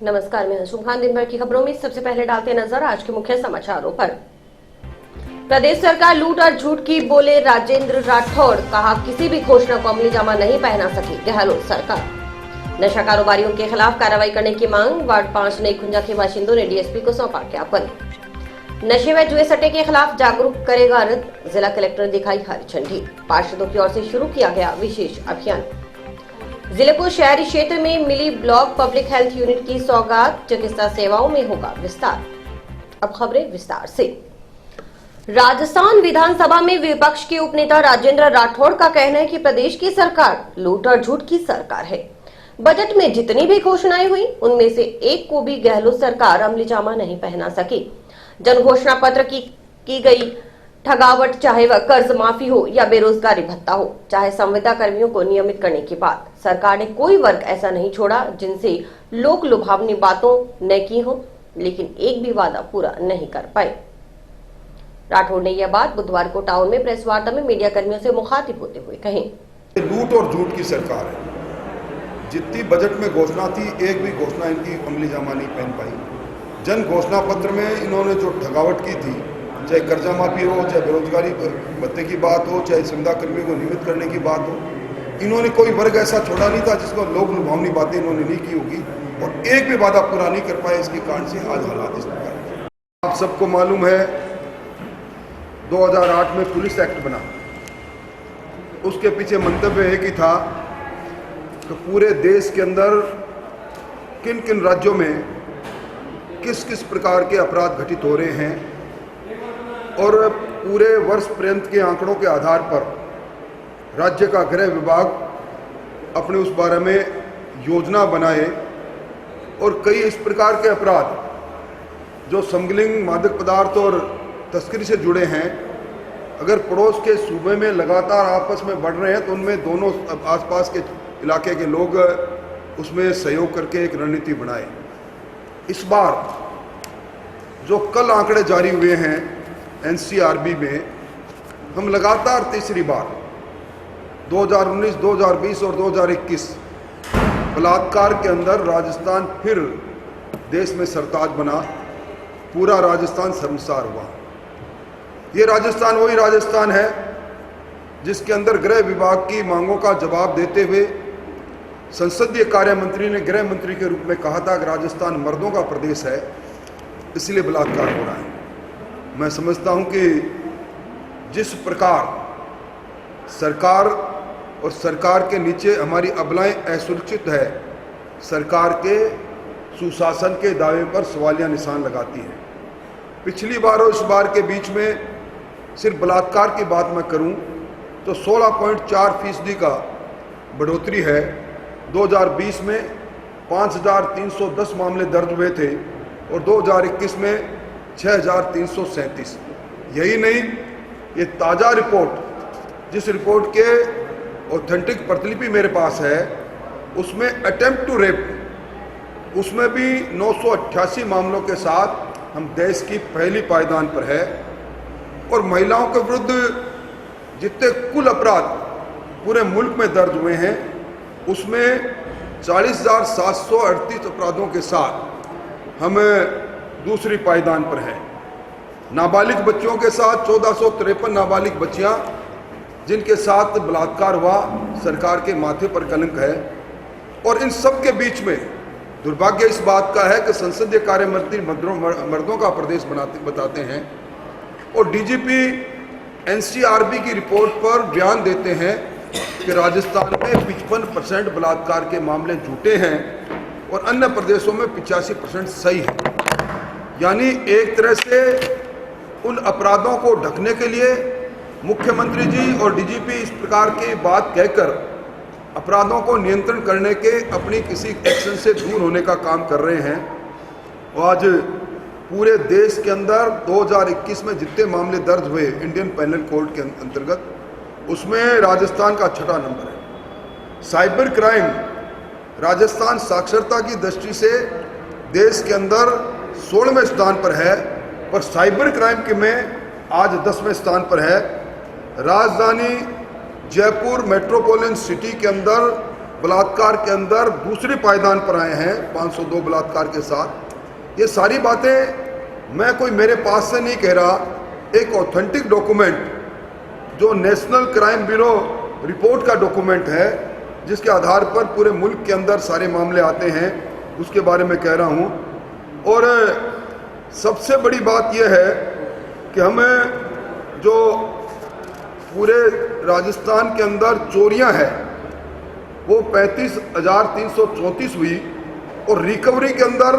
नमस्कार, मैं अंशुम खान। दिन भर की खबरों में सबसे पहले डालते नजर आज के मुख्य समाचारों पर। प्रदेश सरकार लूट और झूठ की बोले राजेंद्र राठौड़। कहा, किसी भी घोषणा को अमलीजामा नहीं पहना सकी गहलोत सरकार। नशा कारोबारियों के खिलाफ कार्रवाई करने की मांग। वार्ड 5 नई खुंजा के बाशिंदों ने डीएसपी को सौंपा ज्ञापन। नशे व जुए सट्टे के खिलाफ जागरूक करेगा रथ। जिला कलेक्टर ने दिखाई हरी झंडी। पार्षदों की ओर से शुरू किया गया विशेष अभियान। जिले को शहरी क्षेत्र में मिली ब्लॉक पब्लिक हेल्थ यूनिट की सौगात। चिकित्सा सेवाओं में होगा विस्तार। अब खबरें विस्तार से। राजस्थान विधानसभा में विपक्ष के उपनेता राजेंद्र राठौड़ का कहना है कि प्रदेश की सरकार लूट और झूठ की सरकार है। बजट में जितनी भी घोषणाएं हुई उनमें से एक को भी गहलोत सरकार अमलीजामा नहीं पहना सकी। जन घोषणा पत्र की गई ठगावट, चाहे वह कर्ज माफी हो या बेरोजगारी भत्ता हो, चाहे संविदा कर्मियों को नियमित करने की बात, सरकार ने कोई वर्ग ऐसा नहीं छोड़ा जिनसे लोक लुभावनी बातों न की हो, लेकिन एक भी वादा पूरा नहीं कर पाए। राठौड़ ने यह बात बुधवार को टाउन में प्रेस वार्ता में मीडिया कर्मियों से मुखातिब होते हुए कही। लूट और झूठ की सरकार है। जितनी बजट में घोषणा थी, एक भी घोषणा इनकी अमलीजामा नहीं पहन पाई। जन घोषणा पत्र में इन्होंने जो ठगावट की थी, चाहे कर्जा माफी हो, चाहे बेरोजगारी भत्ते की बात हो, चाहे संविदा कर्मियों को नियमित करने की बात हो, इन्होंने कोई वर्ग ऐसा छोड़ा नहीं था जिसको लोक लुभावनी बातें इन्होंने नहीं की होगी, और एक भी वादा पूरा नहीं कर पाए। इसके कारण से आज हालात इस प्रकार हैं। आप सबको मालूम है 2008 में पुलिस एक्ट बना। उसके पीछे मंतव्य एक ही था कि पूरे देश के अंदर किन किन राज्यों में किस किस प्रकार के अपराध घटित हो रहे हैं, और पूरे वर्ष पर्यंत के आंकड़ों के आधार पर राज्य का गृह विभाग अपने उस बारे में योजना बनाए, और कई इस प्रकार के अपराध जो स्मगलिंग, मादक पदार्थ और तस्करी से जुड़े हैं, अगर पड़ोस के सूबे में लगातार आपस में बढ़ रहे हैं तो उनमें दोनों आसपास के इलाके के लोग उसमें सहयोग करके एक रणनीति बनाए। इस बार जो कल आंकड़े जारी हुए हैं एनसीआरबी में, हम लगातार तीसरी बार 2019, 2020 और 2021 बलात्कार के अंदर राजस्थान फिर देश में सरताज बना। पूरा राजस्थान शर्मसार हुआ। ये राजस्थान वही राजस्थान है जिसके अंदर गृह विभाग की मांगों का जवाब देते हुए संसदीय कार्य मंत्री ने गृह मंत्री के रूप में कहा था कि राजस्थान मर्दों का प्रदेश है, इसलिए बलात्कार हो रहा है। मैं समझता हूं कि जिस प्रकार सरकार और सरकार के नीचे हमारी अबलाएं असुरक्षित है, सरकार के सुशासन के दावे पर सवालिया निशान लगाती है। पिछली बार और इस बार के बीच में सिर्फ बलात्कार की बात मैं करूं तो 16.4% का बढ़ोतरी है। 2020 में 5,310 मामले दर्ज हुए थे और 2021 में 6,337। यही नहीं, ये ताज़ा रिपोर्ट, जिस रिपोर्ट के ऑथेंटिक प्रतिलिपि मेरे पास है, उसमें अटेम्प्ट टू रेप, उसमें भी 988 मामलों के साथ हम देश की पहली पायदान पर है। और महिलाओं के विरुद्ध जितने कुल अपराध पूरे मुल्क में दर्ज हुए हैं, उसमें 40,738 अपराधों के साथ हम दूसरी पायदान पर है। नाबालिग बच्चों के साथ 1453 नाबालिग बच्चियां जिनके साथ बलात्कार हुआ, सरकार के माथे पर कलंक है। और इन सब के बीच में दुर्भाग्य इस बात का है कि संसदीय कार्य मंत्री मर्दों का प्रदेश बताते हैं, और डीजीपी एनसीआरबी की रिपोर्ट पर बयान देते हैं कि राजस्थान में 55% बलात्कार के मामले झूठे हैं और अन्य प्रदेशों में 85% सही है। यानी एक तरह से उन अपराधों को ढकने के लिए मुख्यमंत्री जी और डीजीपी इस प्रकार की बात कहकर अपराधों को नियंत्रण करने के अपनी किसी एक्शन से दूर होने का काम कर रहे हैं। और आज पूरे देश के अंदर 2021 में जितने मामले दर्ज हुए इंडियन पैनल कोड के अंतर्गत, उसमें राजस्थान का 6ठा नंबर है। साइबर क्राइम राजस्थान साक्षरता की दृष्टि से देश के अंदर 16वें स्थान पर है, पर साइबर क्राइम के में आज 10वें स्थान पर है। राजधानी जयपुर मेट्रोपॉलिटन सिटी के अंदर बलात्कार के अंदर दूसरे पायदान पर आए हैं 502 बलात्कार के साथ। ये सारी बातें मैं कोई मेरे पास से नहीं कह रहा, एक ऑथेंटिक डॉक्यूमेंट जो नेशनल क्राइम ब्यूरो रिपोर्ट का डॉक्यूमेंट है, जिसके आधार पर पूरे मुल्क के अंदर सारे मामले आते हैं, उसके बारे में कह रहा हूँ। और सबसे बड़ी बात यह है कि हमें जो पूरे राजस्थान के अंदर चोरियां हैं वो 35,334 हुई, और रिकवरी के अंदर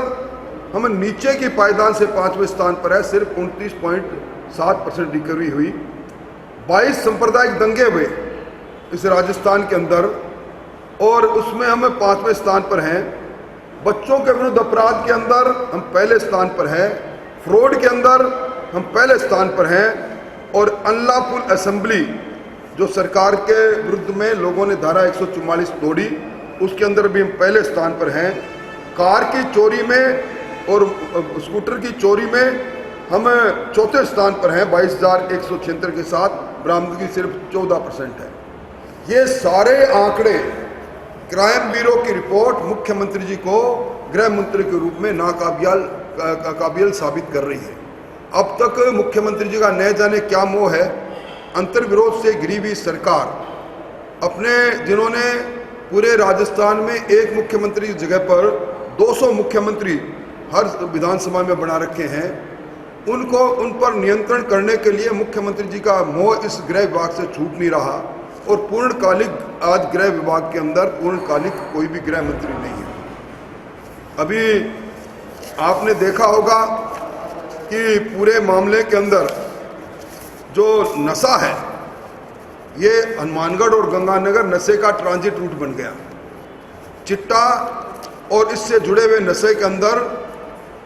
हमें नीचे की पायदान से 5वें स्थान पर है, सिर्फ 29.7% रिकवरी हुई। 22 सांप्रदायिक दंगे हुए इस राजस्थान के अंदर, और उसमें हमें 5वें स्थान पर हैं। बच्चों के विरुद्ध अपराध के अंदर हम पहले स्थान पर हैं, फ्रॉड के अंदर हम पहले स्थान पर हैं, और अनलॉफुल असेंबली जो सरकार के विरुद्ध में लोगों ने धारा 144 तोड़ी, उसके अंदर भी हम पहले स्थान पर हैं। कार की चोरी में और स्कूटर की चोरी में हम चौथे स्थान पर हैं 22,176 के साथ, बरामदगी सिर्फ 14% है। ये सारे आंकड़े क्राइम ब्यूरो की रिपोर्ट मुख्यमंत्री जी को गृह मंत्री के रूप में नाकाबिल साबित कर रही है। अब तक मुख्यमंत्री जी का न जाने क्या मोह है, अंतर्विरोध से घिरी हुई सरकार अपने, जिन्होंने पूरे राजस्थान में एक मुख्यमंत्री की जगह पर 200 मुख्यमंत्री हर विधानसभा में बना रखे हैं, उन पर नियंत्रण करने के लिए मुख्यमंत्री जी का मोह इस गृह विभाग से छूट नहीं रहा। और पूर्णकालिक आज गृह विभाग के अंदर पूर्णकालिक कोई भी गृह मंत्री नहीं है। अभी आपने देखा होगा कि पूरे मामले के अंदर जो नशा है, ये हनुमानगढ़ और गंगानगर नशे का ट्रांजिट रूट बन गया। चिट्टा और इससे जुड़े हुए नशे के अंदर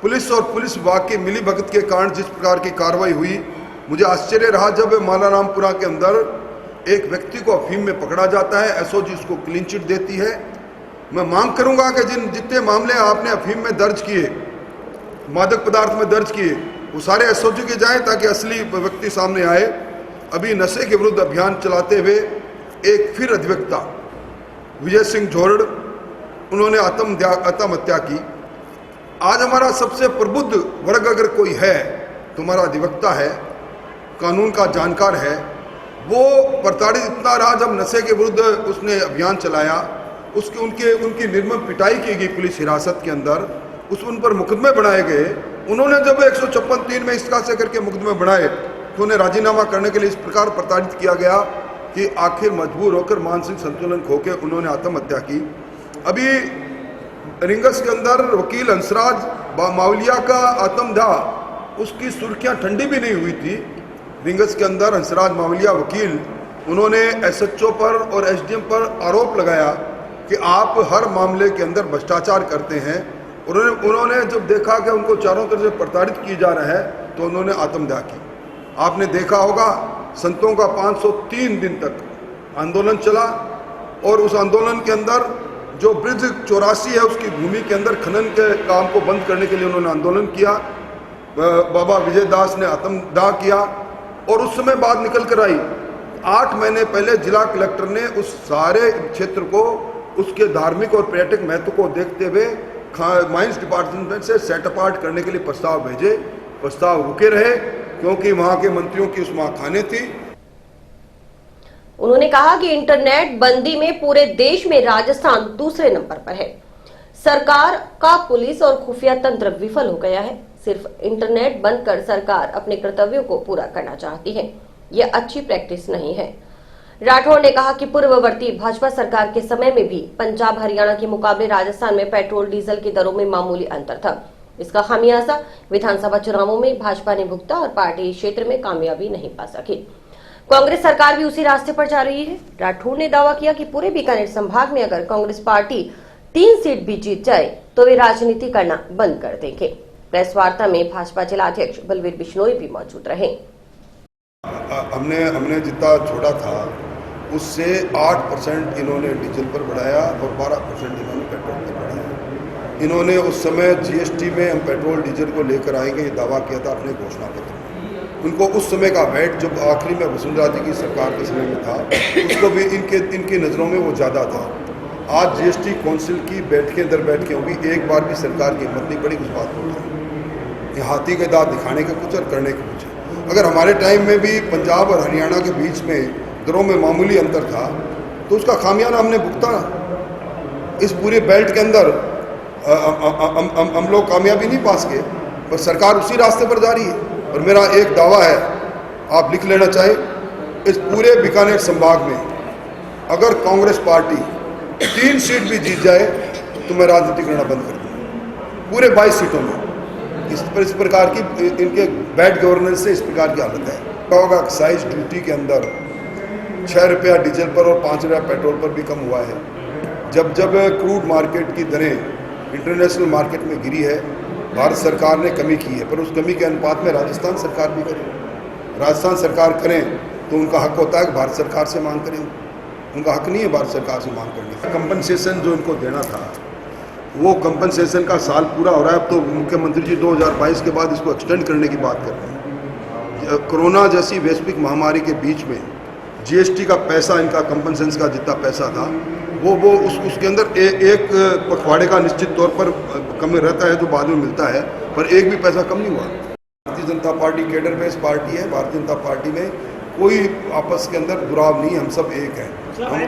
पुलिस और पुलिस विभाग की मिलीभगत के कारण जिस प्रकार की कार्रवाई हुई, मुझे आश्चर्य रहा जब मालारामपुरा के अंदर एक व्यक्ति को अफीम में पकड़ा जाता है, एसओजी उसको क्लीन चिट देती है। मैं मांग करूंगा कि जितने मामले आपने अफीम में दर्ज किए, मादक पदार्थ में दर्ज किए, वो सारे एसओजी के जाएं ताकि असली व्यक्ति सामने आए। अभी नशे के विरुद्ध अभियान चलाते हुए एक फिर अधिवक्ता विजय सिंह झोरड़, उन्होंने आत्महत्या की। आज हमारा सबसे प्रबुद्ध वर्ग अगर कोई है तो हमारा अधिवक्ता है, कानून का जानकार है। वो प्रताड़ित इतना रहा जब नशे के विरुद्ध उसने अभियान चलाया, उनकी निर्मम पिटाई की गई पुलिस हिरासत के अंदर, उन पर मुकदमे बनाए गए। उन्होंने जब 156(3) में इसका से करके मुकदमे बनाए तो उन्हें राजीनामा करने के लिए इस प्रकार प्रताड़ित किया गया कि आखिर मजबूर होकर मानसिक संतुलन खोके उन्होंने आत्महत्या की। अभी रिंगस के अंदर वकील हंसराज मावलिया का आत्मदाह, उसकी सुर्खियां ठंडी भी नहीं हुई थी। रिंगस के अंदर हंसराज मावलिया वकील, उन्होंने एसएचओ पर और एसडीएम पर आरोप लगाया कि आप हर मामले के अंदर भ्रष्टाचार करते हैं। उन्होंने जब देखा कि उनको चारों तरफ से प्रताड़ित किया जा रहा है तो उन्होंने आत्मदाह की। आपने देखा होगा संतों का 503 दिन तक आंदोलन चला, और उस आंदोलन के अंदर जो ब्रिज 84 है उसकी भूमि के अंदर खनन के काम को बंद करने के लिए उन्होंने आंदोलन किया। बाबा विजय दास ने आत्मदाह किया, और उस समय बात निकल कर आई 8 महीने पहले जिला कलेक्टर ने उस सारे क्षेत्र को उसके धार्मिक और पर्यटक महत्व को देखते हुए माइंस डिपार्टमेंट से सेट अपार्ट करने के लिए प्रस्ताव भेजे। प्रस्ताव रुके रहे क्योंकि वहां के मंत्रियों की उसमें खाने थी। उन्होंने कहा कि इंटरनेट बंदी में पूरे देश में राजस्थान दूसरे नंबर पर है। सरकार का पुलिस और खुफिया तंत्र विफल हो गया है। सिर्फ इंटरनेट बंद कर सरकार अपने कर्तव्यों को पूरा करना चाहती है। यह अच्छी प्रैक्टिस नहीं है। राठौड़ ने कहा कि पूर्ववर्ती भाजपा सरकार के समय में भी पंजाब हरियाणा के मुकाबले राजस्थान में पेट्रोल डीजल की दरों में मामूली अंतर था। इसका खामियाजा विधानसभा चुनावों में भाजपा ने भुगता और पार्टी क्षेत्र में कामयाबी नहीं पा सकी। कांग्रेस सरकार भी उसी रास्ते पर जा रही है। राठौड़ ने दावा किया कि पूरे बीकानेर संभाग में अगर कांग्रेस पार्टी 3 सीट भी जीत जाए तो वे राजनीति करना बंद कर देंगे। प्रेस वार्ता में भाजपा जिलाध्यक्ष बलवीर बिश्नोई भी मौजूद रहे। हमने जितना छोड़ा था उससे 8% इन्होंने डीजल पर बढ़ाया और 12% इन्होंने पेट्रोल पर बढ़ाया। इन्होंने उस समय जीएसटी में हम पेट्रोल डीजल को लेकर आएंगे ये दावा किया था अपने घोषणा पत्र में। उनको उस समय का वैट जब आखिरी में वसुंधरा जी की सरकार के समय में था उसको भी इनकी नज़रों में वो ज़्यादा था। आज जीएसटी काउंसिल की बैठकें दर बैठकें होगी, एक बार भी सरकार की हिम्मत नहीं पड़ी उस बात को उठाने। ये हाथी के दांत दिखाने के कुछ और करने के कुछ। अगर हमारे टाइम में भी पंजाब और हरियाणा के बीच में दरों में मामूली अंतर था तो उसका खामियाना हमने भुगता। इस पूरे बेल्ट के अंदर हम लोग कामयाबी नहीं पास किए, पर सरकार उसी रास्ते पर जा रही है। और मेरा एक दावा है, आप लिख लेना चाहे, इस पूरे बीकानेर संभाग में अगर कांग्रेस पार्टी 3 सीट भी जीत जाए तो मैं राजनीति करना बंद कर दूँगा। पूरे 22 सीटों में इस प्रकार की इनके बैड गवर्नेंस से इस प्रकार की हालत है। होगा एक्साइज ड्यूटी के अंदर 6 रुपया डीजल पर और 5 रुपया पेट्रोल पर भी कम हुआ है। जब क्रूड मार्केट की दरें इंटरनेशनल मार्केट में गिरी है, भारत सरकार ने कमी की है, पर उस कमी के अनुपात में राजस्थान सरकार भी करे। राजस्थान सरकार करें तो उनका हक होता है कि भारत सरकार से मांग करें। उनका हक नहीं है भारत सरकार से मांग करने का। कंपनसेशन जो इनको देना था, वो कंपनसेशन का साल पूरा हो रहा है। अब तो मुख्यमंत्री जी 2022 के बाद इसको एक्सटेंड करने की बात कर रहे हैं। कोरोना जैसी वैश्विक महामारी के बीच में जीएसटी का पैसा, इनका कंपनसेशन का जितना पैसा था वो उसके अंदर एक पखवाड़े का निश्चित तौर पर कम रहता है जो बाद में मिलता है, पर एक भी पैसा कम नहीं हुआ। Bharatiya Janata party cadre based party है। भारतीय जनता पार्टी में कोई आपस के अंदर दुराव नहीं, हम सब एक हैं।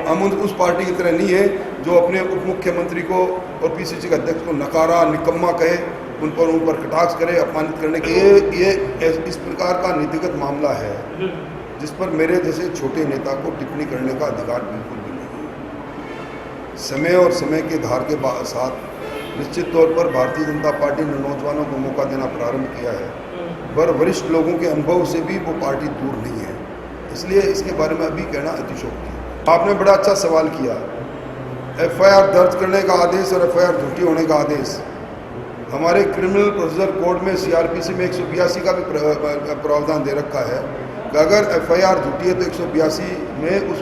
हम उस पार्टी की तरह नहीं है जो अपने उप मुख्यमंत्री को और पीसीसी के अध्यक्ष को नकारा, निकम्मा कहे, उन पर कटाक्ष करे, अपमानित करने के। ये इस प्रकार का नीतिगत मामला है जिस पर मेरे जैसे छोटे नेता को टिप्पणी करने का अधिकार बिल्कुल भी नहीं है। समय और समय के धार के साथ निश्चित तौर पर भारतीय जनता पार्टी ने नौजवानों को मौका देना प्रारंभ किया है, पर वरिष्ठ लोगों के अनुभव से भी वो पार्टी दूर नहीं है। इसलिए इसके बारे में अभी कहना अतिशयोक्ति है। आपने बड़ा अच्छा सवाल किया। एफआईआर दर्ज करने का आदेश और एफआईआर झूठी होने का आदेश हमारे क्रिमिनल प्रोसीजर कोड में सीआरपीसी में 182 का भी प्रावधान दे रखा है कि अगर एफआईआर झूठी है तो 182 में उस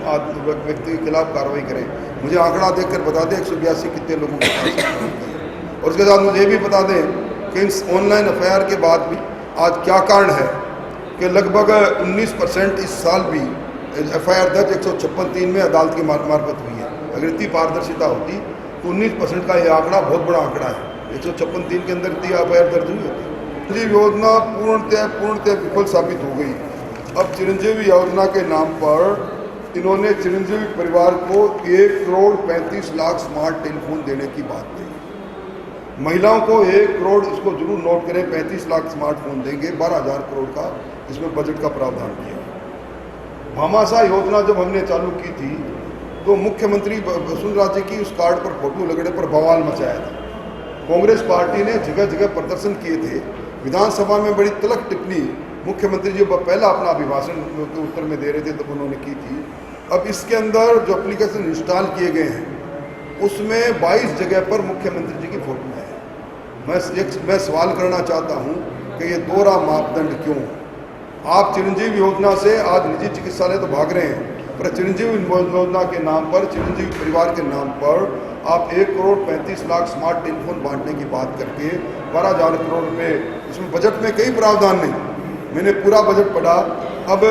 व्यक्ति के खिलाफ कार्रवाई करें। मुझे आंकड़ा देखकर बता दें 182 कितने लोगों के पास है। और उसके साथ मुझे ये भी बता दें कि इस ऑनलाइन एफआईआर के बाद भी आज क्या कारण है कि लगभग 19% इस साल भी एफआईआर दर्ज 156(3) में अदालत की मार्फत हुई है। अगर इतनी पारदर्शिता होती तो 19% का ये आंकड़ा बहुत बड़ा आंकड़ा है। 156(3) के अंदर इतनी एफआईआर दर्ज हुई है। ये योजना पूर्णतः विफल साबित हो गई। अब चिरंजीवी योजना के नाम पर इन्होंने चिरंजीवी परिवार को 1,35,00,000 स्मार्ट टेलीफोन देने की बात कही। महिलाओं को 1 करोड़, इसको जरूर नोट करें, 35 लाख स्मार्टफोन देंगे। 12,000 करोड़ का इसमें बजट का प्रावधान किया। भामाशाह योजना जब हमने चालू की थी तो मुख्यमंत्री वसुंधरा जी की उस कार्ड पर फोटो लगने पर बवाल मचाया था। कांग्रेस पार्टी ने जगह जगह प्रदर्शन किए थे। विधानसभा में बड़ी तल्ख टिप्पणी मुख्यमंत्री जी पहला अपना अभिभाषण के उत्तर में दे रहे थे तब उन्होंने की थी। अब इसके अंदर जो एप्लीकेशन इंस्टॉल किए गए हैं उसमें 22 जगह पर मुख्यमंत्री जी की फोटो है। मैं सवाल करना चाहता हूं कि ये दोहरा मापदंड क्यों? आप चिरंजीवी योजना से आज निजी चिकित्सालय तो भाग रहे हैं, पर चिरंजीवी योजना के नाम पर, चिरंजीवी परिवार के नाम पर आप 1,35,00,000 स्मार्ट टेलीफोन बांटने की बात करके 12,000 करोड़ रुपये, इसमें बजट में कई प्रावधान नहीं। मैंने पूरा बजट पढ़ा। अब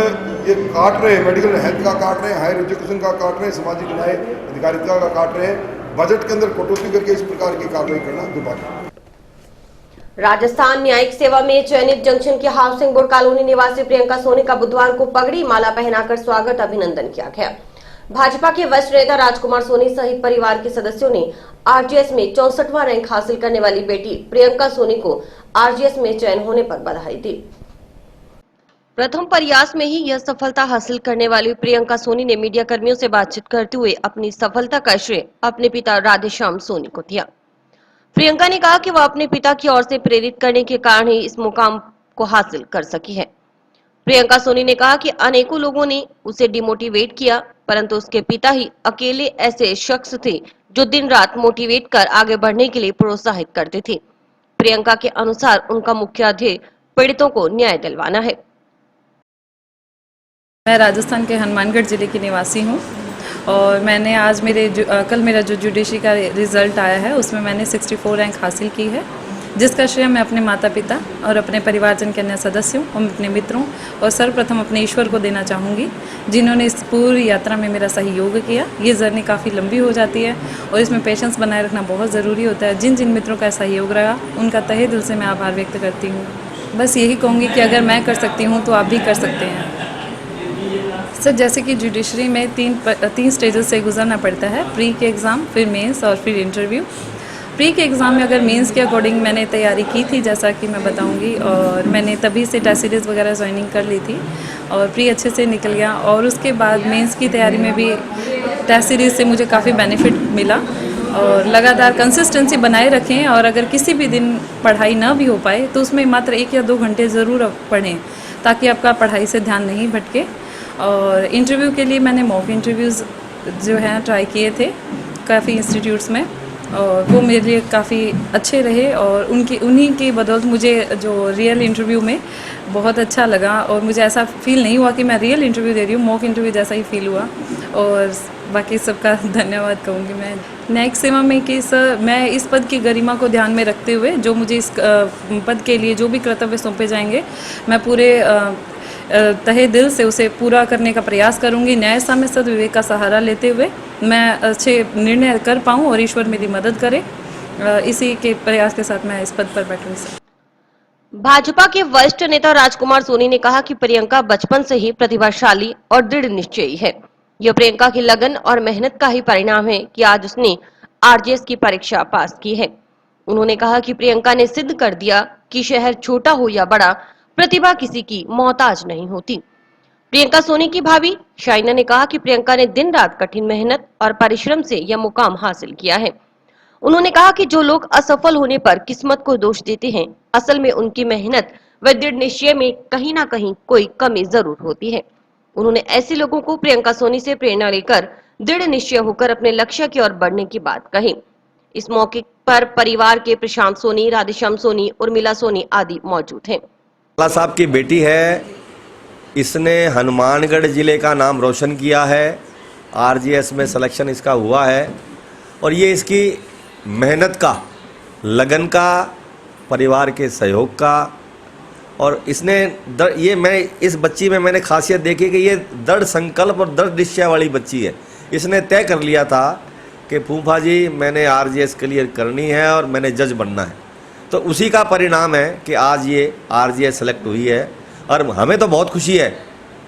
ये काट रहे हैं, मेडिकल हेल्थ का काट रहे हैं, हायर एजुकेशन का काट रहे हैं, सामाजिक न्याय अधिकारिता का काट रहे हैं। बजट के अंदर कटौती करके इस प्रकार की कार्रवाई करना दुर्भाग्य। राजस्थान न्यायिक सेवा में चयनित जंक्शन की हाउसिंग बोर्ड कॉलोनी निवासी प्रियंका सोनी का बुधवार को पगड़ी माला पहनाकर स्वागत अभिनंदन किया गया। भाजपा के वरिष्ठ नेता राजकुमार सोनी सहित परिवार के सदस्यों ने आरजीएस में 64वां रैंक हासिल करने वाली बेटी प्रियंका सोनी को आरजीएस में चयन होने पर बधाई दी। प्रथम प्रयास में ही यह सफलता हासिल करने वाली प्रियंका सोनी ने मीडिया कर्मियों से बातचीत करते हुए अपनी सफलता का श्रेय अपने पिता राधेश्याम सोनी को दिया। प्रियंका ने कहा कि वह अपने पिता की ओर से प्रेरित करने के कारण ही इस मुकाम को हासिल कर सकी है। प्रियंका सोनी ने कहा कि अनेकों लोगों ने उसे डिमोटिवेट किया, परंतु उसके पिता ही अकेले ऐसे शख्स थे जो दिन रात मोटिवेट कर आगे बढ़ने के लिए प्रोत्साहित करते थे। प्रियंका के अनुसार उनका मुख्य ध्येय पीड़ितों को न्याय दिलवाना है। मैं राजस्थान के हनुमानगढ़ जिले की निवासी हूँ और मैंने आज कल मेरा जो जुडिशरी का रिज़ल्ट आया है उसमें मैंने 64 रैंक हासिल की है। जिसका श्रेय मैं अपने माता पिता और अपने परिवारजन के अन्य सदस्यों और अपने मित्रों और सर्वप्रथम अपने ईश्वर को देना चाहूँगी, जिन्होंने इस पूरी यात्रा में मेरा सहयोग किया। ये जर्नी काफ़ी लंबी हो जाती है और इसमें पेशेंस बनाए रखना बहुत ज़रूरी होता है। जिन जिन मित्रों का सहयोग रहा, उनका तहे दिल से मैं आभार व्यक्त करती हूँ। बस यही कहूँगी कि अगर मैं कर सकती हूँ तो आप भी कर सकते हैं। सर, जैसे कि जुडिशरी में तीन स्टेजेस से गुजरना पड़ता है, प्री के एग्ज़ाम, फिर मेंस और फिर इंटरव्यू। प्री के एग्ज़ाम में अगर मेंस के अकॉर्डिंग मैंने तैयारी की थी, जैसा कि मैं बताऊंगी, और मैंने तभी से टेस्ट सीरीज़ वगैरह ज्वाइनिंग कर ली थी और प्री अच्छे से निकल गया। और उसके बाद मेंस की तैयारी में भी टेस्ट सीरीज़ से मुझे काफ़ी बेनिफिट मिला। और लगातार कंसिस्टेंसी बनाए रखें, और अगर किसी भी दिन पढ़ाई ना भी हो पाए तो उसमें मात्र 1 या 2 घंटे ज़रूर पढ़ें, ताकि आपका पढ़ाई से ध्यान नहीं भटके। और इंटरव्यू के लिए मैंने मॉक इंटरव्यूज़ जो हैं ट्राई किए थे काफ़ी इंस्टीट्यूट्स में, और वो मेरे लिए काफ़ी अच्छे रहे। और उन्हीं की बदौलत मुझे जो रियल इंटरव्यू में बहुत अच्छा लगा, और मुझे ऐसा फील नहीं हुआ कि मैं रियल इंटरव्यू दे रही हूँ, मॉक इंटरव्यू जैसा ही फील हुआ। और बाकी सबका धन्यवाद कहूँगी मैं नेक्स्ट सेवा में कि सर, मैं इस पद की गरिमा को ध्यान में रखते हुए जो मुझे इस पद के लिए जो भी कर्तव्य सौंपे जाएंगे, मैं पूरे तहे दिल से उसे पूरा करने का प्रयास करूंगी। न्याय साम्य सद्विवेक का सहारा लेते हुए मैं अच्छे निर्णय कर पाऊं और ईश्वर मेरी मदद करे, इसी के प्रयास के साथ मैं इस पद पर बैठूंगी सर। भाजपा के वरिष्ठ नेता राजकुमार सोनी ने कहा कि प्रियंका बचपन से ही प्रतिभाशाली और दृढ़ निश्चयी है। यह प्रियंका की लगन और मेहनत का ही परिणाम है कि आज उसने आरजेएस की परीक्षा पास की है। उन्होंने कहा कि प्रियंका ने सिद्ध कर दिया कि शहर छोटा हो या बड़ा, प्रतिभा किसी की मोहताज नहीं होती। प्रियंका सोनी की भाभी शाइना ने कहा कि प्रियंका ने दिन रात कठिन मेहनत और परिश्रम से यह मुकाम हासिल किया है। उन्होंने कहा कि जो लोग असफल होने पर किस्मत को दोष देते हैं, असल में उनकी मेहनत व दृढ़ निश्चय में कहीं ना कहीं कोई कमी जरूर होती है। उन्होंने ऐसे लोगों को प्रियंका सोनी से प्रेरणा लेकर दृढ़ निश्चय होकर अपने लक्ष्य की ओर बढ़ने की बात कही। इस मौके पर परिवार के प्रशांत सोनी, राधेश्याम सोनी, उर्मिला सोनी आदि मौजूद हैं। लाला साहब की बेटी है, इसने हनुमानगढ़ जिले का नाम रोशन किया है। आरजीएस में सिलेक्शन इसका हुआ है, और ये इसकी मेहनत का, लगन का, परिवार के सहयोग का, और इसने मैं इस बच्ची में मैंने खासियत देखी कि ये दृढ़ संकल्प और दृढ़ निश्चय वाली बच्ची है। इसने तय कर लिया था कि फूफा जी, मैंने आरजीएस क्लियर करनी है और मैंने जज बनना है। तो उसी का परिणाम है कि आज ये आरजीएस सेलेक्ट हुई है। और हमें तो बहुत खुशी है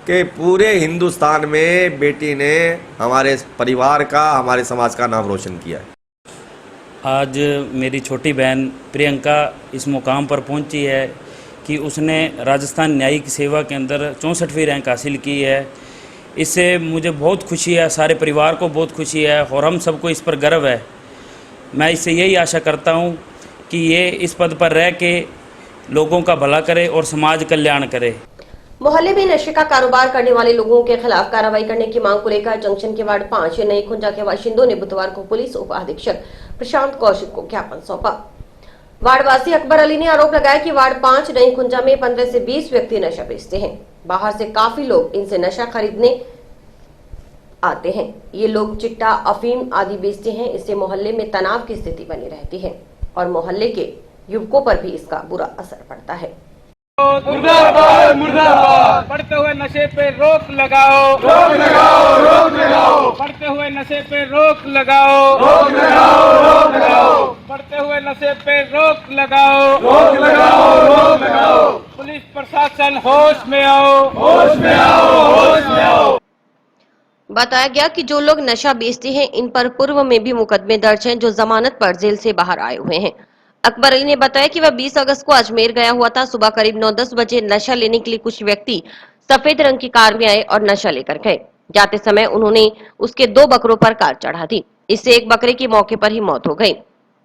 कि पूरे हिंदुस्तान में बेटी ने हमारे परिवार का, हमारे समाज का नाम रोशन किया है। आज मेरी छोटी बहन प्रियंका इस मुकाम पर पहुंची है कि उसने राजस्थान न्यायिक सेवा के अंदर 64वीं रैंक हासिल की है। इससे मुझे बहुत खुशी है, सारे परिवार को बहुत खुशी है, और हम सबको इस पर गर्व है। मैं इससे यही आशा करता हूं कि ये इस पद पर रह के लोगों का भला करे और समाज कल्याण करे। मोहल्ले में नशे का कारोबार करने वाले लोगों के खिलाफ कार्रवाई करने की मांग को लेकर जंक्शन के वार्ड 5 नई खुंजा के बाशिंदों ने बुधवार को पुलिस उप अधीक्षक प्रशांत कौशिक को ज्ञापन सौंपा। वार्डवासी अकबर अली ने आरोप लगाया कि वार्ड 5 नई खुंजा में 15 से 20 व्यक्ति नशा बेचते हैं। बाहर से काफी लोग इनसे नशा खरीदने आते हैं। ये लोग चिट्टा, अफीम आदि बेचते हैं। इससे मोहल्ले में तनाव की स्थिति बनी रहती है और मोहल्ले के युवकों पर भी इसका बुरा असर पड़ता है। मुर्दाबाद मुर्दाबाद। बढ़ते हुए नशे पे रोक लगाओ, रोक लगाओ, रोक लगाओ। बढ़ते हुए नशे पे रोक लगाओ, रोक लगाओ, रोक लगाओ। बढ़ते हुए नशे पे रोक लगाओ, रोक लगाओ, रोक लगाओ। पुलिस प्रशासन होश में आओ, होश में आओ, होश में आओ। बताया गया कि जो लोग नशा बेचते हैं, इन पर पूर्व में भी मुकदमे दर्ज हैं, जो जमानत पर जेल से बाहर आए हुए हैं। अकबर अली ने बताया कि वह 20 अगस्त को अजमेर गया हुआ था। सुबह करीब 9-10 बजे नशा लेने के लिए कुछ व्यक्ति सफेद रंग की कार में आए और नशा लेकर गए। जाते समय उन्होंने उसके 2 बकरों पर कार चढ़ा दी। इससे एक बकरे की मौके पर ही मौत हो गई,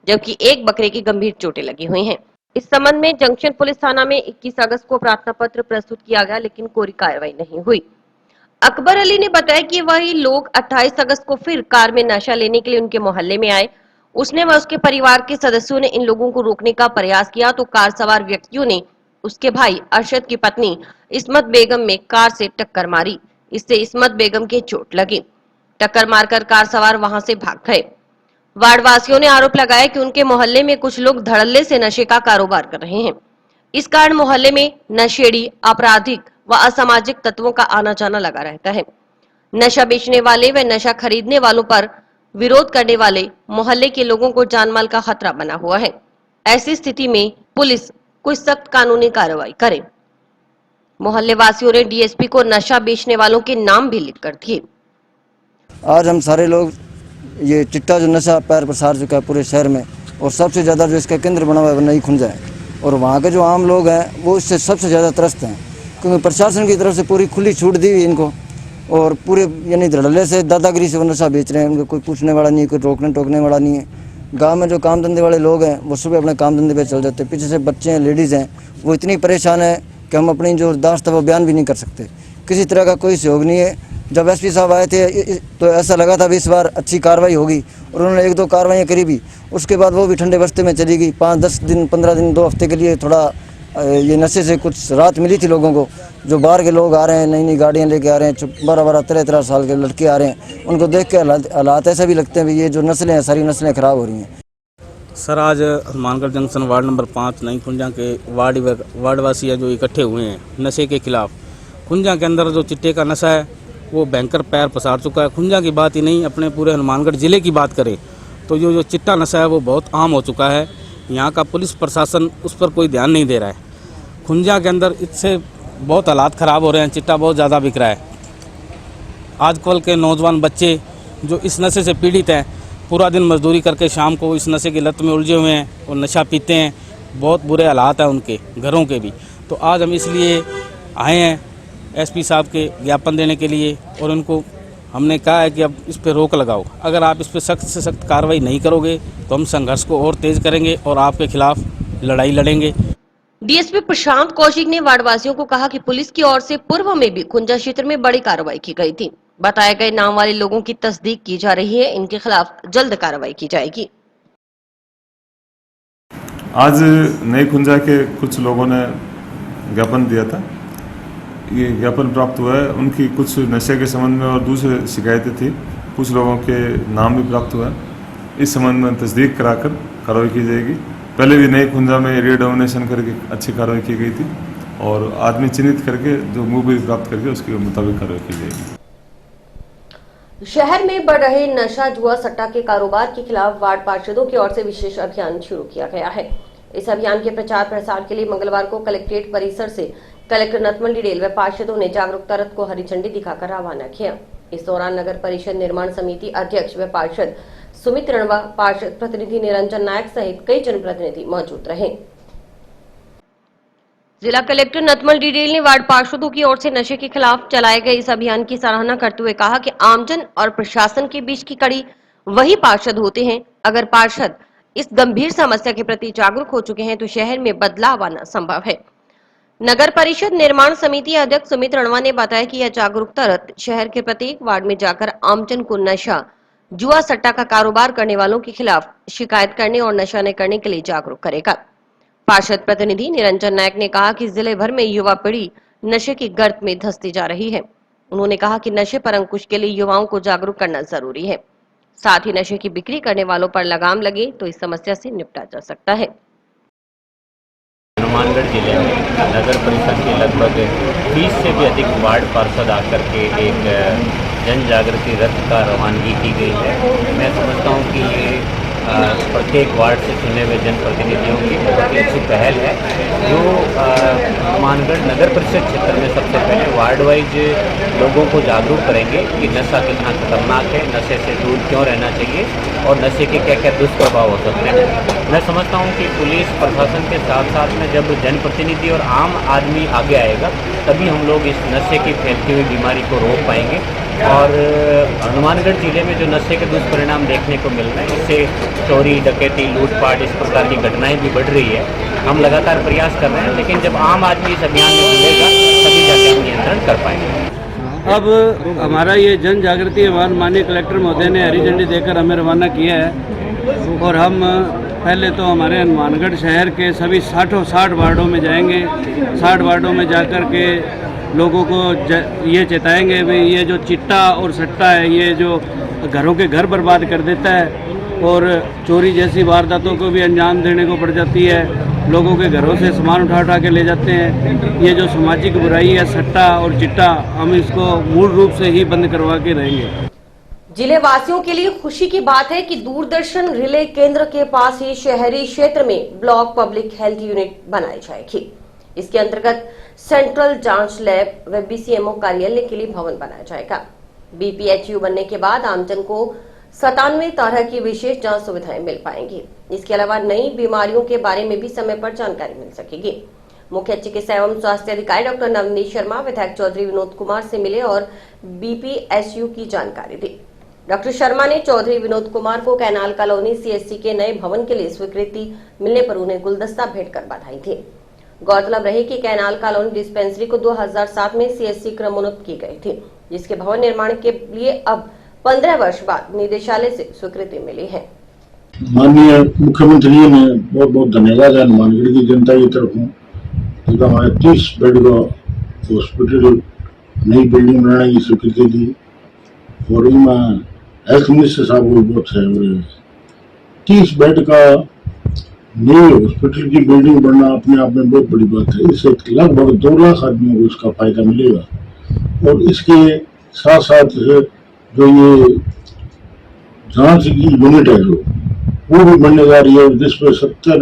जबकि एक बकरे की गंभीर चोटें लगी हुई हैं। इस संबंध में जंक्शन पुलिस थाना में 21 अगस्त को प्रार्थना पत्र प्रस्तुत किया गया, लेकिन कोई कार्रवाई नहीं हुई। अकबर अली ने बताया कि वही लोग 28 अगस्त को फिर कार में नशा लेने के लिए उनके मोहल्ले में आए। उसने व उसके परिवार के सदस्यों ने इन लोगों को रोकने का प्रयास किया तो कार सवार व्यक्तियों ने उसके भाई अरशद की पत्नी इस्मत बेगम में कार से टक्कर मारी। इससे इस्मत बेगम के चोट लगी। टक्कर मारकर कार सवार वहां से भाग गए। वार्ड वासियों ने आरोप लगाया कि उनके मोहल्ले में कुछ लोग धड़ल्ले से नशे का कारोबार कर रहे हैं। इस कारण मोहल्ले में नशेड़ी, आपराधिक व असामाजिक तत्वों का आना जाना लगा रहता है। नशा बेचने वाले व नशा खरीदने वालों पर विरोध करने वाले मोहल्ले के लोगों को जानमाल का खतरा बना हुआ है। ऐसी स्थिति में पुलिस कोई सख्त कानूनी कार्रवाई करे। मोहल्ले वासियों ने डीएसपी को नशा बेचने वालों के नाम भी लिख कर दिए। आज हम सारे लोग ये चिट्टा जो नशा पैर पसार चुका है पूरे शहर में, और सबसे ज़्यादा जो इसका केंद्र बना हुआ है वो नई खुंजा है, और वहाँ के जो आम लोग हैं वो इससे सबसे ज़्यादा त्रस्त हैं, क्योंकि प्रशासन की तरफ से पूरी खुली छूट दी हुई इनको, और पूरे यानी धड़ल्ले से दादागिरी से वो नशा बेच रहे हैं। उनको कोई पूछने वाला नहीं है, कोई रोकने टोकने वाला नहीं है। गांव में जो काम धंधे वाले लोग हैं वो सुबह अपने काम धंधे पे चल जाते हैं, पीछे से बच्चे हैं, लेडीज़ हैं, वो इतनी परेशान है कि हम अपनी जो दाश्त है वो बयान भी नहीं कर सकते। किसी तरह का कोई सहयोग नहीं है। जब एसपी साहब आए थे तो ऐसा लगा था भी इस बार अच्छी कार्रवाई होगी, और उन्होंने 1-2 कार्रवाइयाँ करी भी, उसके बाद वो भी ठंडे बस्ते में चली गई। 5-10 दिन 15 दिन 2 हफ्ते के लिए थोड़ा ये नशे से कुछ राहत मिली थी लोगों को। जो बाहर के लोग आ रहे हैं, नई नई गाड़ियाँ लेके आ रहे हैं, 12-12 13-13 साल के लड़के आ रहे हैं, उनको देख के हालात ऐसा भी लगते हैं भी ये जो नस्लें हैं सारी नस्लें ख़राब हो रही हैं। सर, आज हनुमानगढ़ जंक्शन वार्ड नंबर 5 नई खुंजा के वार्डवासी जो इकट्ठे हुए हैं नशे के खिलाफ। खुंजा के अंदर जो चिट्टे का नशा है वो भयंकर पैर पसार चुका है। खुंजा की बात ही नहीं, अपने पूरे हनुमानगढ़ ज़िले की बात करें तो जो चिट्टा नशा है वो बहुत आम हो चुका है। यहाँ का पुलिस प्रशासन उस पर कोई ध्यान नहीं दे रहा है। खुंजा के अंदर इससे बहुत हालात ख़राब हो रहे हैं, चिट्टा बहुत ज़्यादा बिक रहा है। आजकल के नौजवान बच्चे जो इस नशे से पीड़ित हैं, पूरा दिन मजदूरी करके शाम को इस नशे की लत में उलझे हुए हैं और नशा पीते हैं। बहुत बुरे हालात हैं उनके घरों के भी। तो आज हम इसलिए आए हैं एसपी साहब के ज्ञापन देने के लिए, और उनको हमने कहा है कि अब इस पर रोक लगाओ। अगर आप इस पर सख्त से सख्त कार्रवाई नहीं करोगे तो हम संघर्ष को और तेज करेंगे और आपके खिलाफ लड़ाई लड़ेंगे। डीएसपी प्रशांत कौशिक ने वार्डवासियों को कहा कि पुलिस की ओर से पूर्व में भी खुंजा क्षेत्र में बड़ी कार्रवाई की गई थी। बताए गए नाम वाले लोगों की तस्दीक की जा रही है, इनके खिलाफ जल्द कार्रवाई की जाएगी। आज नई खुंजा के कुछ लोगों ने ज्ञापन दिया था। ये ज्ञापन प्राप्त हुआ है, उनकी कुछ नशे के संबंध में और दूसरे शिकायतें थी। कुछ लोगों के नाम भी प्राप्त हुआ है। इस संबंध में तस्दीक कराकर कार्रवाई की जाएगी। पहले भी नई खुंजा में एरिया डोमिनेशन करके अच्छी कार्रवाई की गई थी, और आदमी चिन्हित करके जो मुखबिरी प्राप्त करके उसके मुताबिक कार्रवाई की जाएगी। शहर में बढ़ रहे नशा जुआ सट्टा के कारोबार के खिलाफ वार्ड पार्षदों की ओर से विशेष अभियान शुरू किया गया है। इस अभियान के प्रचार प्रसार के लिए मंगलवार को कलेक्ट्रेट परिसर से कलेक्टर नथमल डिडेल व पार्षदों ने जागरूकता रथ को हरी झंडी दिखाकर रवाना किया। इस दौरान नगर परिषद निर्माण समिति अध्यक्ष व पार्षद सुमित रणवा, पार्षद प्रतिनिधि निरंजन नायक सहित कई जनप्रतिनिधि मौजूद रहे। जिला कलेक्टर नथमल डिडेल ने वार्ड पार्षदों की ओर से नशे के खिलाफ चलाए गए इस अभियान की सराहना करते हुए कहा कि आमजन और प्रशासन के बीच की कड़ी वही पार्षद होते हैं। अगर पार्षद इस गंभीर समस्या के प्रति जागरूक हो चुके हैं तो शहर में बदलाव आना संभव है। नगर परिषद निर्माण समिति अध्यक्ष सुमित रणवा ने बताया कि यह जागरूकता रथ शहर के प्रत्येक वार्ड में जाकर आमजन को नशा जुआ सट्टा का कारोबार करने वालों के खिलाफ शिकायत करने और नशा न करने के लिए जागरूक करेगा। पार्षद प्रतिनिधि निरंजन नायक ने कहा कि जिले भर में युवा पीढ़ी नशे की गर्त में धंसती जा रही है। उन्होंने कहा कि नशे पर अंकुश के लिए युवाओं को जागरूक करना जरूरी है। साथ ही नशे की बिक्री करने वालों पर लगाम लगे तो इस समस्या से निपटा जा सकता है। हनुमानगढ़ जिले में नगर परिषद के लगभग 30 से भी अधिक वार्ड पार्षद आकर के एक जन जागृति रथ का रवानगी की गई है। मैं समझता हूँ कि ये प्रत्येक वार्ड से चुने हुए जनप्रतिनिधियों की बहुत ही अच्छी पहल है, जो हनुमानगढ़ नगर परिषद क्षेत्र में सबसे पहले वार्ड वाइज लोगों को जागरूक करेंगे कि नशा कितना खतरनाक है, नशे से दूर क्यों रहना चाहिए और नशे के क्या क्या दुष्प्रभाव हो सकते हैं। मैं समझता हूँ कि पुलिस प्रशासन के साथ साथ में जब जनप्रतिनिधि और आम आदमी आगे आएगा तभी हम लोग इस नशे की फैलती हुई बीमारी को रोक पाएंगे। और हनुमानगढ़ जिले में जो नशे के दुष्परिणाम देखने को मिल रहे हैं, इससे चोरी, डकैती, लूटपाट इस प्रकार की घटनाएं भी बढ़ रही है। हम लगातार प्रयास कर रहे हैं, लेकिन जब आम आदमी इस अभियान में जुड़ेगा तभी जाके हम नियंत्रण कर पाएंगे। अब हमारा ये जन जागृति अभियान माननीय कलेक्टर महोदय ने हरी झंडी देकर हमें रवाना किया है, और हम पहले तो हमारे हनुमानगढ़ शहर के सभी 60 वार्डों में जाएंगे। 60 वार्डों में जाकर के लोगों को ये चेताएंगे भी ये जो चिट्टा और सट्टा है, ये जो घरों के घर बर्बाद कर देता है, और चोरी जैसी वारदातों को भी अंजाम देने को पड़ जाती है। लोगों के घरों से सामान उठा के ले जाते हैं। ये जो सामाजिक बुराई है सट्टा और चिट्टा, हम इसको मूल रूप से ही बंद करवा के रहेंगे। जिले वासियों के लिए खुशी की बात है कि दूरदर्शन रिले केंद्र के पास ही शहरी क्षेत्र में ब्लॉक पब्लिक हेल्थ यूनिट बनाई जाएगी। इसके अंतर्गत सेंट्रल जांच लैब व बीसीएमओ कार्यालय के लिए भवन बनाया जाएगा। बीपीएचयू बनने के बाद आमजन को 97 तरह की विशेष जांच सुविधाएं मिल पाएंगी। इसके अलावा नई बीमारियों के बारे में भी समय पर जानकारी मिल सकेगी। मुख्य चिकित्सा एवं स्वास्थ्य अधिकारी डॉक्टर नवनीत शर्मा विधायक चौधरी विनोद कुमार से मिले और बीपीएचयू की जानकारी दी। डॉक्टर शर्मा ने चौधरी विनोद कुमार को कैनाल कॉलोनी सीएचसी के नए भवन के लिए स्वीकृति मिलने पर उन्हें गुलदस्ता भेंट कर बधाई दी। गौरतलब रहे कि कैनाल कॉलोनी डिस्पेंसरी को 2007 में सीएचसी क्रमोन्नत की गई थी, जिसके भवन निर्माण के लिए अब 15 वर्ष बाद निदेशालय से स्वीकृति मिली है। माननीय मुख्यमंत्री जी ने बहुत बहुत धन्यवाद है हनुमानगढ़ की जनता की तरफ हूँ। हमारे 30 बेड का हॉस्पिटल नई बिल्डिंग बनाने की स्वीकृति दी और इनमें हेल्थ मिनिस्टर साहब को बहुत सहयोग है। 30 बेड का नई हॉस्पिटल की बिल्डिंग बनना अपने आप में बहुत बड़ी बात है। इससे लगभग 2 लाख आदमियों को इसका फायदा मिलेगा और इसके साथ साथ जो ये जांच की यूनिट है जो वो भी बनने जा रही है, जिसपे 70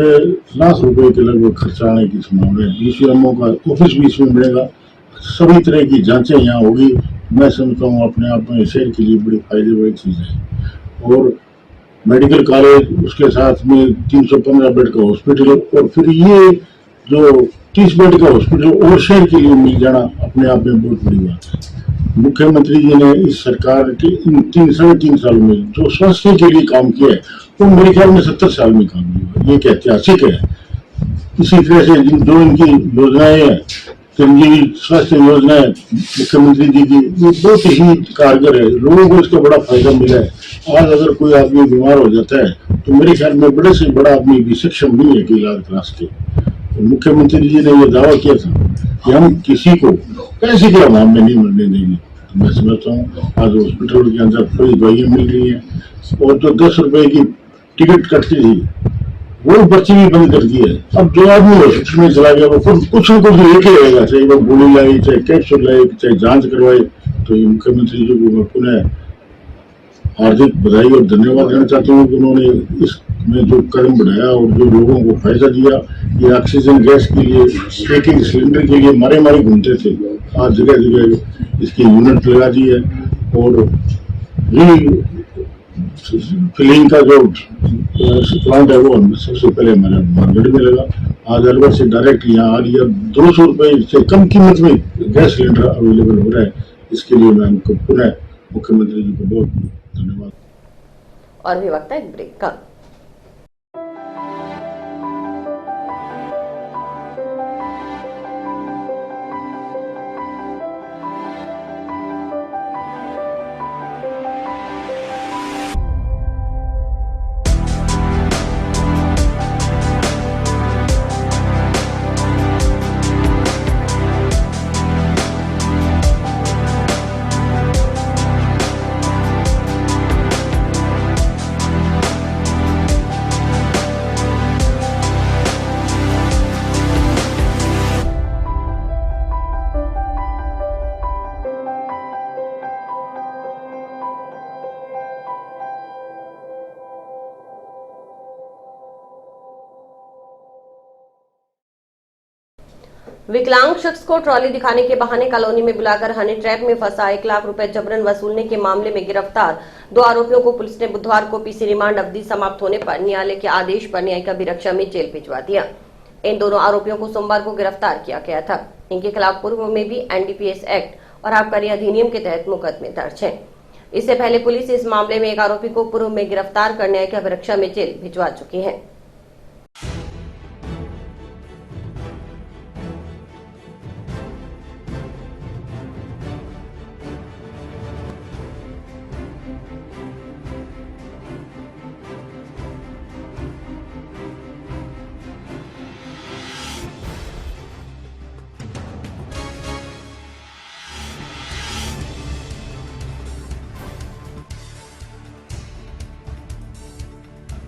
लाख रुपए के लगभग खर्चा आने की संभावना है। बीसीएमओ का ऑफिस भी इसमें मिलेगा, सभी तरह की जांचें यहाँ होगी। मैं समझता हूँ अपने आप में शहर के लिए बड़ी फायदे वाली चीज़ है। और मेडिकल कॉलेज, उसके साथ में 315 बेड का हॉस्पिटल और फिर ये जो 30 बेड का हॉस्पिटल और शहर के लिए मिल जाना अपने आप में बहुत बड़ी बात है। मुख्यमंत्री जी ने इस सरकार के इन 3-3.5 साल में जो स्वास्थ्य के लिए काम किया है वो मेरे ख्याल में 70 साल में काम किया, ये क्या ऐतिहासिक है। इसी तरह से जो इनकी योजनाएं हैं, चिरंजीवी स्वास्थ्य योजना है मुख्यमंत्री जी की, ये बहुत ही कारगर है। लोगों को इसका बड़ा फायदा मिला है। आज अगर कोई आदमी बीमार हो जाता है तो मेरे ख्याल में बड़े से बड़ा आदमी भी सक्षम नहीं है कि इलाज करा सके। तो मुख्यमंत्री जी ने ये दावा किया था कि हम किसी को पैसे के अभाव में नहीं मरने देंगे। तो मैं समझता हूँ आज हॉस्पिटल के अंदर फ्री दवाइयाँ मिल रही है और जो 10 रुपए की टिकट कटती थी वो पर्ची भी बंद कर दी है। अब जो आदमी हॉस्पिटल में चला गया वो खुद कुछ न कुछ लेके आएगा, चाहे वो गोली लाई, चाहे कैप्सूल लाई, चाहे जांच करवाए। तो ये मुख्यमंत्री जी को मैं पुनः हार्दिक बधाई और धन्यवाद देना चाहता हूँ कि उन्होंने इसमें जो कदम बढ़ाया और जो लोगों को फायदा दिया। ये ऑक्सीजन गैस के लिए, एक सिलेंडर के लिए मारे घूमते थे, आज जगह जगह इसकी यूनिट लगा दी है और फिलिंग का जो प्लांट है वो सबसे पहले हमारे हनुमानगढ़ में लगा। आज अलवर से डायरेक्ट यहाँ आ रही है, 200 रुपए से कम कीमत में गैस सिलेंडर अवेलेबल हो रहा है। इसके लिए मैं हमको पुनः मुख्यमंत्री जी को बहुत धन्यवाद। और भी वक्त है एक ब्रेक का। विकलांग शख्स को ट्रॉली दिखाने के बहाने कॉलोनी में बुलाकर हनी ट्रैप में फंसा 1 लाख रुपए जबरन वसूलने के मामले में गिरफ्तार 2 आरोपियों को पुलिस ने बुधवार को पीसी रिमांड अवधि समाप्त होने पर न्यायालय के आदेश पर न्यायिक अभिरक्षा में जेल भिजवा दिया। इन दोनों आरोपियों को सोमवार को गिरफ्तार किया गया था। इनके खिलाफ पूर्व में भी एनडीपीएस एक्ट और आबकारी अधिनियम के तहत मुकदमे दर्ज है। इससे पहले पुलिस इस मामले में एक आरोपी को पूर्व में गिरफ्तार कर न्यायिक अभिरक्षा में जेल भिजवा चुकी है।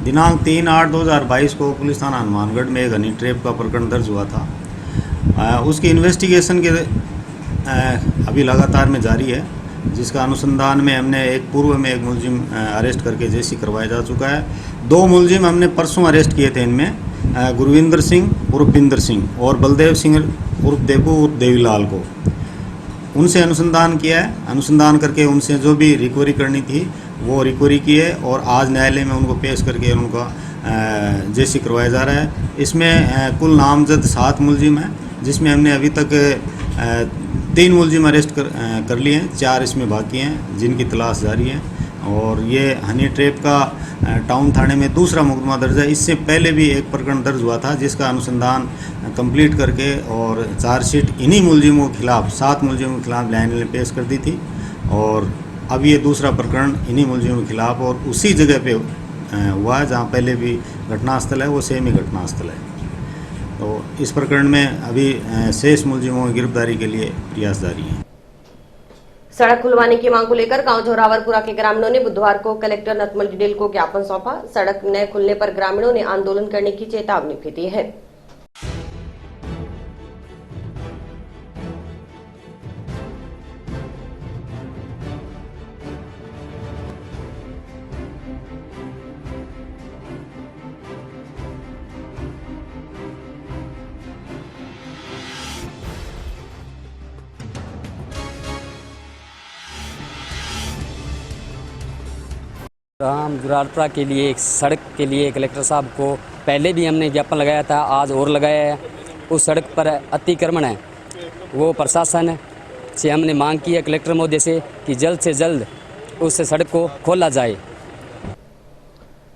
दिनांक 3/8/2022 को पुलिस थाना हनुमानगढ़ में एक हनी ट्रैप का प्रकरण दर्ज हुआ था। उसकी इन्वेस्टिगेशन के अभी लगातार में जारी है, जिसका अनुसंधान में हमने एक पूर्व में एक मुलजिम अरेस्ट करके जेसी करवाया जा चुका है। 2 मुलजिम हमने परसों अरेस्ट किए थे, इनमें गुरविंदर सिंह उर्फ बिंदर सिंह और बलदेव सिंह उर्फ देबू उर्फ देवीलाल को। उनसे अनुसंधान किया है, अनुसंधान करके उनसे जो भी रिकवरी करनी थी वो रिकवरी की है और आज न्यायालय में उनको पेश करके उनका जेसी करवाया जा रहा है। इसमें कुल नामजद 7 मुलजिम हैं, जिसमें हमने अभी तक 3 मुलजिम अरेस्ट कर लिए हैं, 4 इसमें बाकी हैं जिनकी तलाश जारी है। और ये हनी ट्रैप का टाउन थाने में दूसरा मुकदमा दर्ज है। इससे पहले भी एक प्रकरण दर्ज हुआ था, जिसका अनुसंधान कंप्लीट करके और चार्जशीट इन्हीं मुलजिमों के खिलाफ 7 मुलजिमों के खिलाफ न्यायालय ने पेश कर दी थी। और अब ये दूसरा प्रकरण इन्हीं मुलजिमों के खिलाफ और उसी जगह पे हुआ है जहाँ पहले भी घटनास्थल है, वो सेम ही घटनास्थल है। तो इस प्रकरण में अभी शेष मुलजिमों की गिरफ्तारी के लिए प्रयास जारी है। सड़क खुलवाने की मांग को लेकर गांव जोरावरपुरा के ग्रामीणों ने बुधवार को कलेक्टर नथमल डिडेल को ज्ञापन सौंपा। सड़क न खुलने पर ग्रामीणों ने आंदोलन करने की चेतावनी भी दी है। हम जुरारपुरा के लिए एक सड़क के लिए कलेक्टर साहब को पहले भी हमने ज्ञापन लगाया था, आज और लगाया है। उस सड़क पर अतिक्रमण है, वो प्रशासन से हमने मांग की है कलेक्टर महोदय से कि जल्द से जल्द उस सड़क को खोला जाए।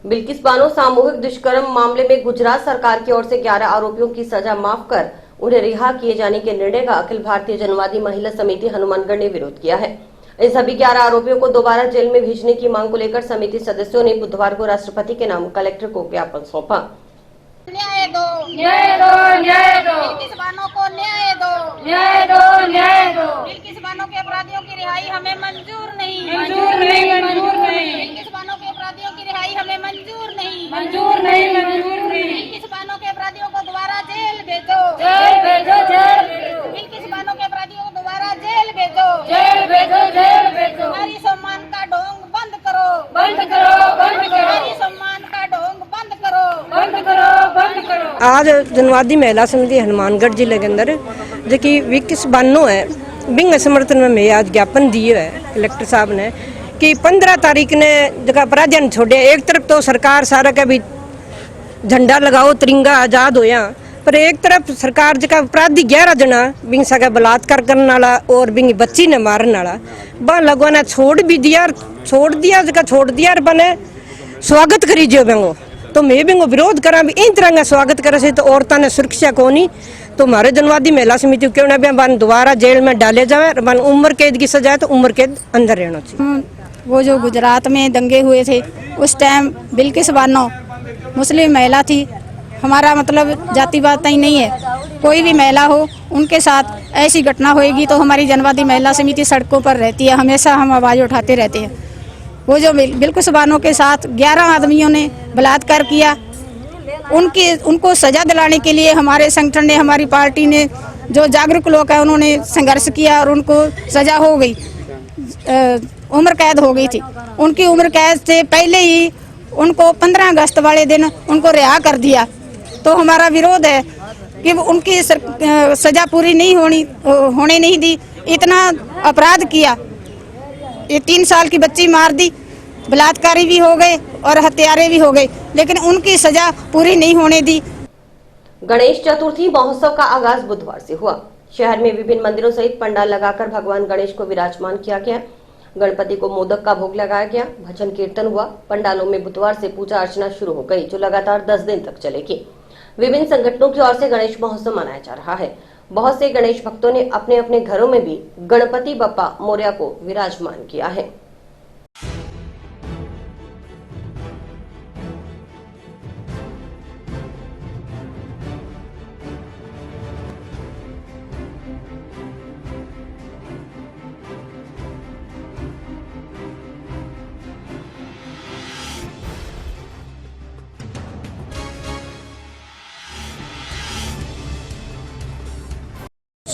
बिल्किस बानो सामूहिक दुष्कर्म मामले में गुजरात सरकार की ओर से 11 आरोपियों की सजा माफ कर उन्हें रिहा किए जाने के निर्णय का अखिल भारतीय जनवादी महिला समिति हनुमानगढ़ ने विरोध किया है। इन सभी 11 आरोपियों को दोबारा जेल में भेजने की मांग को लेकर समिति सदस्यों ने बुधवार को राष्ट्रपति के नाम कलेक्टर को ज्ञापन सौंपा। न्याय दो, न्याय दो, न्याय दो, बिल्किस बानो को न्याय दो, न्याय दो, न्याय दो, बिल्किस बानो के अपराधियों की रिहाई हमें मंजूर नहीं, मंजूर नहीं, मंजूर नहीं, बिल्किस बानो के अपराधियों की रिहाई हमें मंजूर नहीं, मंजूर नहीं, मंजूर नहीं, बिल्किस बानो के अपराधियों को दोबारा जेल भेजो, जेल भेजो, जेल भेजो, बिल्किस बानो के अपराधियों को दोबारा जेल भेजो, जेल भेजो, जेल भेजो, नारी सम्मान का ढोंग बंद करो, बंद करो, बंद करो, नारी सम्मान का ढोंग बंद करो, बंद करो, बंद करो। आज जनवादी महिला समिति हनुमानगढ़ जिले के अंदर जो कि 21 बानो है बिंग समर्थन में आज ज्ञापन दिए है कलेक्टर साहब ने कि 15 तारीख ने जगह अपराधियों छोड़े। एक तरफ तो सरकार सारा का भी झंडा लगाओ तिरंगा आजाद होया, पर एक तरफ सरकार जगह अपराधी 11 जना बिंग सगा बलात्कार करने वाला और बिंग बच्ची ने मारने वाला बा लगवा ने छोड़ दिया जगह छोड़ दिया बने स्वागत करी जो बेंगो। तो मैं भी विरोध करा भी इन तरह का स्वागत करे से तो औरतों ने सुरक्षा को नहीं। तो हमारे जनवादी महिला समिति क्यों ना बन दोबारा जेल में डाले जाए, बन उम्र कैद की सजा है तो उम्र कैद अंदर रहना चाहिए। वो जो गुजरात में दंगे हुए थे उस टाइम बिल्किस बानो मुस्लिम महिला थी। हमारा मतलब जातिवाद ही नहीं है, कोई भी महिला हो उनके साथ ऐसी घटना होएगी तो हमारी जनवादी महिला समिति सड़कों पर रहती है, हमेशा हम आवाज़ उठाते रहते हैं। वो जो बिल्किस बानो के साथ 11 आदमियों ने बलात्कार किया, उनको सजा दिलाने के लिए हमारे संगठन ने, हमारी पार्टी ने, जो जागरूक लोग हैं उन्होंने संघर्ष किया और उनको सजा हो गई, उम्र कैद हो गई थी। उनकी उम्र कैद से पहले ही उनको 15 अगस्त वाले दिन उनको रिहा कर दिया। तो हमारा विरोध है कि उनकी सजा पूरी नहीं होने नहीं दी। इतना अपराध किया, ये 3 साल की बच्ची मार दी, बलात्कारी भी हो गए और हत्यारे भी हो गए, लेकिन उनकी सजा पूरी नहीं होने दी। गणेश चतुर्थी महोत्सव का आगाज बुधवार से हुआ। शहर में विभिन्न मंदिरों सहित पंडाल लगाकर भगवान गणेश को विराजमान किया गया। गणपति को मोदक का भोग लगाया गया, भजन कीर्तन हुआ। पंडालों में बुधवार से पूजा अर्चना शुरू हो गई, जो लगातार 10 दिन तक चलेगी। विभिन्न संगठनों की ओर से गणेश महोत्सव मनाया जा रहा है। बहुत से गणेश भक्तों ने अपने अपने घरों में भी गणपति बप्पा मोरया को विराजमान किया है।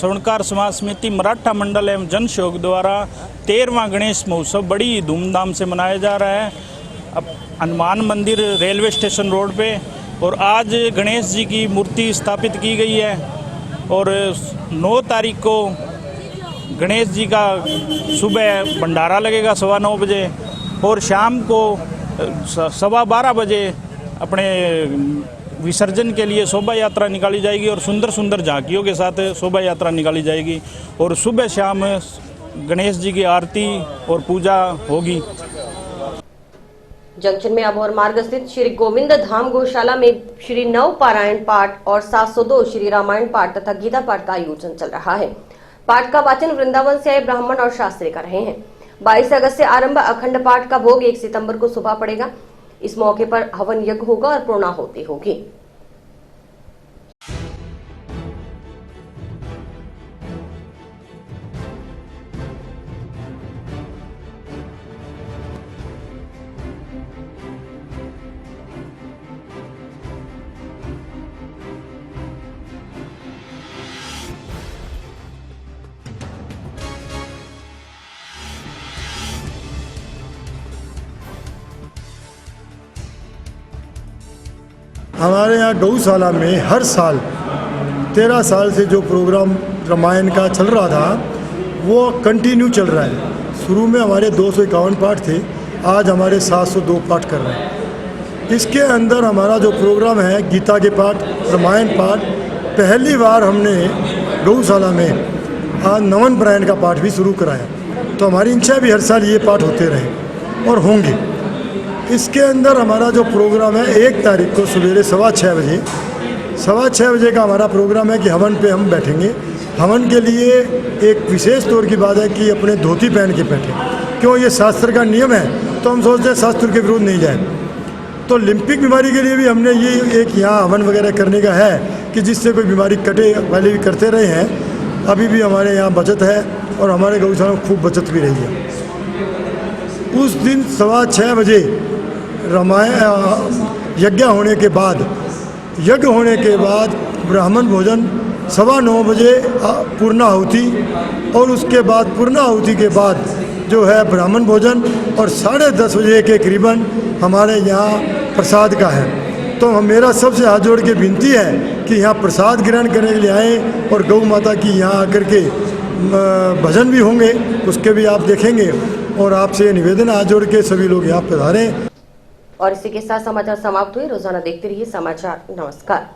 स्वर्णकार समाज समिति मराठा मंडल एवं जन सहयोग द्वारा 13वां गणेश महोत्सव बड़ी धूमधाम से मनाया जा रहा है अब हनुमान मंदिर रेलवे स्टेशन रोड पे। और आज गणेश जी की मूर्ति स्थापित की गई है और 9 तारीख को गणेश जी का सुबह भंडारा लगेगा 9:15 बजे और शाम को 12:15 बजे अपने विसर्जन के लिए शोभा यात्रा निकाली जाएगी और सुंदर सुंदर झांकियों के साथ शोभा यात्रा निकाली जाएगी और सुबह शाम गणेश जी की आरती और पूजा होगी। जंक्शन में अबोहर मार्ग स्थित श्री गोविंद धाम गौशाला में श्री नव पारायण पाठ और 702 श्री रामायण पाठ तथा गीता पाठ का आयोजन चल रहा है। पाठ का वाचन वृंदावन से आए ब्राह्मण और शास्त्री कर रहे हैं। 22 अगस्त से आरंभ अखंड पाठ का भोग 1 सितंबर को सुबह पड़ेगा। इस मौके पर हवन यज्ञ होगा और पूर्णाहुति होगी। हमारे यहाँ गौशाला में हर साल 13 साल से जो प्रोग्राम रामायण का चल रहा था वो कंटिन्यू चल रहा है। शुरू में हमारे 251 पाठ थे, आज हमारे 702 पाठ कर रहे हैं। इसके अंदर हमारा जो प्रोग्राम है गीता के पाठ, रामायण पाठ, पहली बार हमने गौशाला में आज नवन पारायण का पाठ भी शुरू कराया। तो हमारी इच्छा भी हर साल ये पाठ होते रहें और होंगे। इसके अंदर हमारा जो प्रोग्राम है 1 तारीख को सवेरे 6:15 बजे 6:15 बजे का हमारा प्रोग्राम है कि हवन पे हम बैठेंगे। हवन के लिए एक विशेष तौर की बात है कि अपने धोती पहन के बैठें, क्यों ये शास्त्र का नियम है। तो हम सोचते हैं शास्त्र के विरुद्ध नहीं जाए। तो लिम्पिक बीमारी के लिए भी हमने ये एक यहाँ हवन वगैरह करने का है कि जिससे कोई बीमारी कटे, पहले भी करते रहे हैं, अभी भी हमारे यहाँ बचत है और हमारे गौशाला में खूब बचत भी रही है। उस दिन 6:15 बजे रामायण यज्ञ होने के बाद ब्राह्मण भोजन 9:15 बजे पूर्णाहुति और उसके बाद पूर्णाहुति के बाद जो है ब्राह्मण भोजन और 10:30 बजे के करीबन हमारे यहाँ प्रसाद का है। तो मेरा सबसे हाथ जोड़ के विनती है कि यहाँ प्रसाद ग्रहण करने के लिए आएँ और गौ माता की यहाँ आकर के भजन भी होंगे, उसके भी आप देखेंगे। और आपसे निवेदन हाथ जोड़ के सभी लोग यहाँ पधारें। और इसी के साथ समाचार समाप्त हुए। रोजाना देखते रहिए समाचार। नमस्कार।